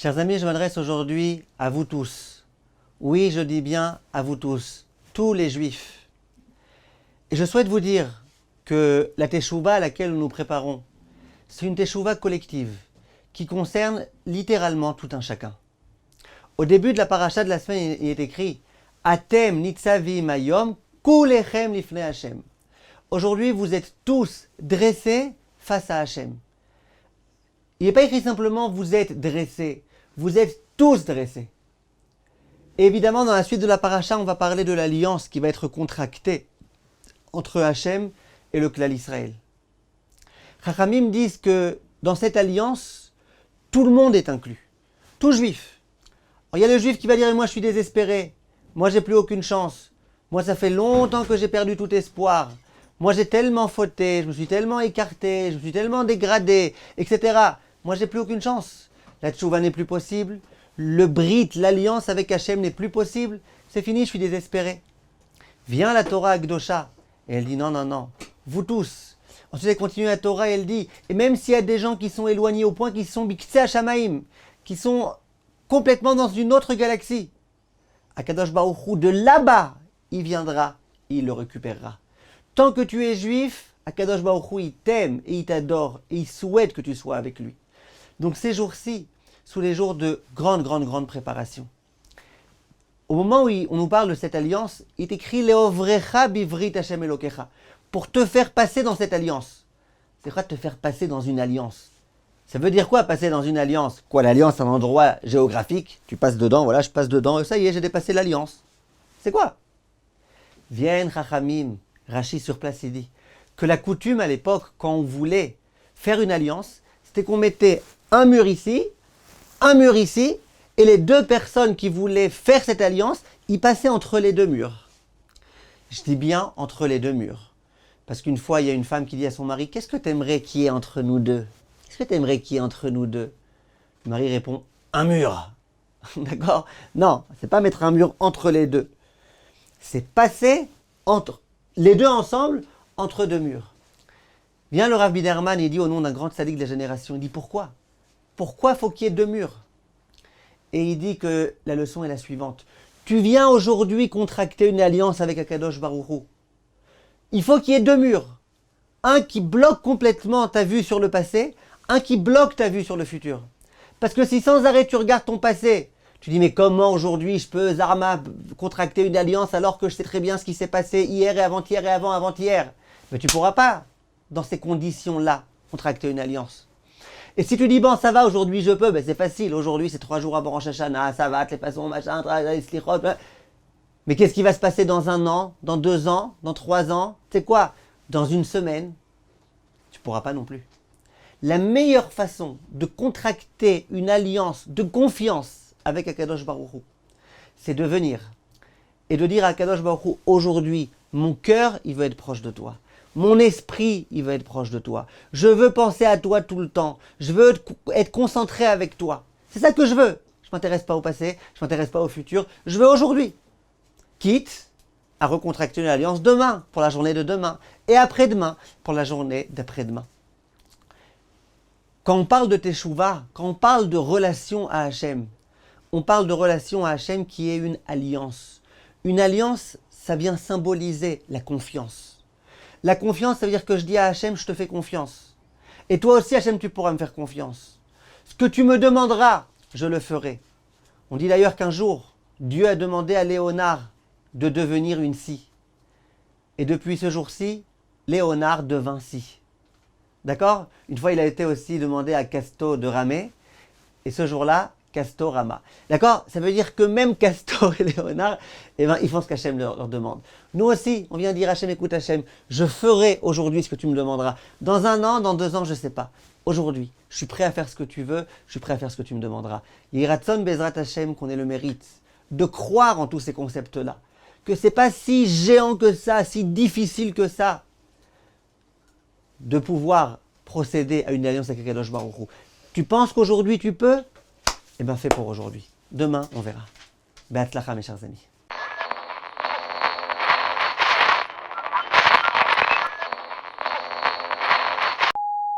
Chers amis, je m'adresse aujourd'hui à vous tous. Oui, je dis bien à vous tous les juifs. Et je souhaite vous dire que la teshuva à laquelle nous nous préparons, c'est une teshuva collective qui concerne littéralement tout un chacun. Au début de la paracha de la semaine, il est écrit « Atem nitzavim hayom kulechem lifnei Hashem ». Aujourd'hui, vous êtes tous dressés face à Hashem. Il n'est pas écrit simplement « vous êtes dressés », vous êtes tous dressés. Et évidemment, dans la suite de la paracha, on va parler de l'alliance qui va être contractée entre Hashem et le clan Israël. Chachamim disent que dans cette alliance, tout le monde est inclus, tout juif. Alors, il y a le juif qui va dire « moi je suis désespéré, moi j'ai plus aucune chance, moi ça fait longtemps que j'ai perdu tout espoir, moi j'ai tellement fauté, je me suis tellement écarté, je me suis tellement dégradé, etc. Moi j'ai plus aucune chance. La tchouva n'est plus possible, le brit, l'alliance avec Hachem n'est plus possible, c'est fini, je suis désespéré. » Vient la Torah Akdosha et elle dit non, non, non, vous tous. Ensuite elle continue la Torah et elle dit, et même s'il y a des gens qui sont éloignés au point qu'ils sont biktsé Hashamaim, qui sont complètement dans une autre galaxie, Akadosh Baruch Hu, de là-bas, il viendra, il le récupérera. Tant que tu es juif, Akadosh Baruch Hu, il t'aime et il t'adore et il souhaite que tu sois avec lui. Donc ces jours-ci, sous les jours de grande préparation, au moment où on nous parle de cette alliance, il est écrit Leovrecha bivrit Hashem Elokecha, pour te faire passer dans cette alliance. C'est quoi te faire passer dans une alliance? Ça veut dire quoi passer dans une alliance? Quoi, l'alliance c'est un endroit géographique, tu passes dedans, voilà, je passe dedans, et ça y est, j'ai dépassé l'alliance. C'est quoi? Vienne Chachamim, Rashi sur place, il dit que la coutume à l'époque, quand on voulait faire une alliance, c'était qu'on mettait un mur ici, et les deux personnes qui voulaient faire cette alliance, ils passaient entre les deux murs. Je dis bien entre les deux murs. Parce qu'une fois, il y a une femme qui dit à son mari, « Qu'est-ce que tu aimerais qu'il y ait entre nous deux? Qu'est-ce que tu aimerais qu'il y ait entre nous deux ?» Le mari répond, « Un mur. » D'accord? Non, c'est pas mettre un mur entre les deux. C'est passer entre les deux ensemble, entre deux murs. Vient le Rav Biderman, il dit au nom d'un grand tzaddik de la génération, il dit, pourquoi? Pourquoi faut qu'il y ait deux murs? Et il dit que la leçon est la suivante. Tu viens aujourd'hui contracter une alliance avec Akadosh Baruch Hu. Il faut qu'il y ait deux murs. Un qui bloque complètement ta vue sur le passé, un qui bloque ta vue sur le futur. Parce que si sans arrêt tu regardes ton passé, tu dis mais comment aujourd'hui je peux, Zarma, contracter une alliance alors que je sais très bien ce qui s'est passé hier et avant-hier et avant-avant-hier. Mais tu ne pourras pas, dans ces conditions-là, contracter une alliance. Et si tu dis, bon, ça va, aujourd'hui je peux, ben c'est facile, aujourd'hui c'est 3 jours avant Rosh Hashanah, ça va, les façons, machin, les slichot. Mais qu'est-ce qui va se passer dans 1 an, dans 2 ans, dans 3 ans? C'est quoi? Dans 1 semaine, tu ne pourras pas non plus. La meilleure façon de contracter une alliance de confiance avec Akadosh Baruch Hu, c'est de venir et de dire à Akadosh Baruch Hu, aujourd'hui, mon cœur, il veut être proche de toi. Mon esprit, il veut être proche de toi. Je veux penser à toi tout le temps. Je veux être concentré avec toi. C'est ça que je veux. Je ne m'intéresse pas au passé, je ne m'intéresse pas au futur. Je veux aujourd'hui. Quitte à recontracter une alliance demain, pour la journée de demain, et après-demain, pour la journée d'après-demain. Quand on parle de Teshuvah, quand on parle de relation à Hachem, on parle de relation à Hachem qui est une alliance. Une alliance, ça vient symboliser la confiance. La confiance, ça veut dire que je dis à Hachem, je te fais confiance. Et toi aussi, Hachem, tu pourras me faire confiance. Ce que tu me demanderas, je le ferai. On dit d'ailleurs qu'un jour, Dieu a demandé à Léonard de devenir une scie. Et depuis ce jour-ci, Léonard devint scie. D'accord? Une fois, il a été aussi demandé à Castor de ramer. Et ce jour-là, Castor rama. D'accord? Ça veut dire que même Castor et Léonard, eh ben, ils font ce qu'Hachem leur demande. Nous aussi, on vient dire Hachem, écoute Hachem, je ferai aujourd'hui ce que tu me demanderas. Dans 1 an, dans 2 ans, je ne sais pas. Aujourd'hui, je suis prêt à faire ce que tu veux, je suis prêt à faire ce que tu me demanderas. Yiratson Bezrat Hachem, qu'on ait le mérite de croire en tous ces concepts-là. Que ce n'est pas si géant que ça, si difficile que ça, de pouvoir procéder à une alliance avec Akadosh Baruch Hu. Tu penses qu'aujourd'hui tu peux? Eh bien, fais pour aujourd'hui. Demain, on verra. Be'atzlacha, mes chers amis.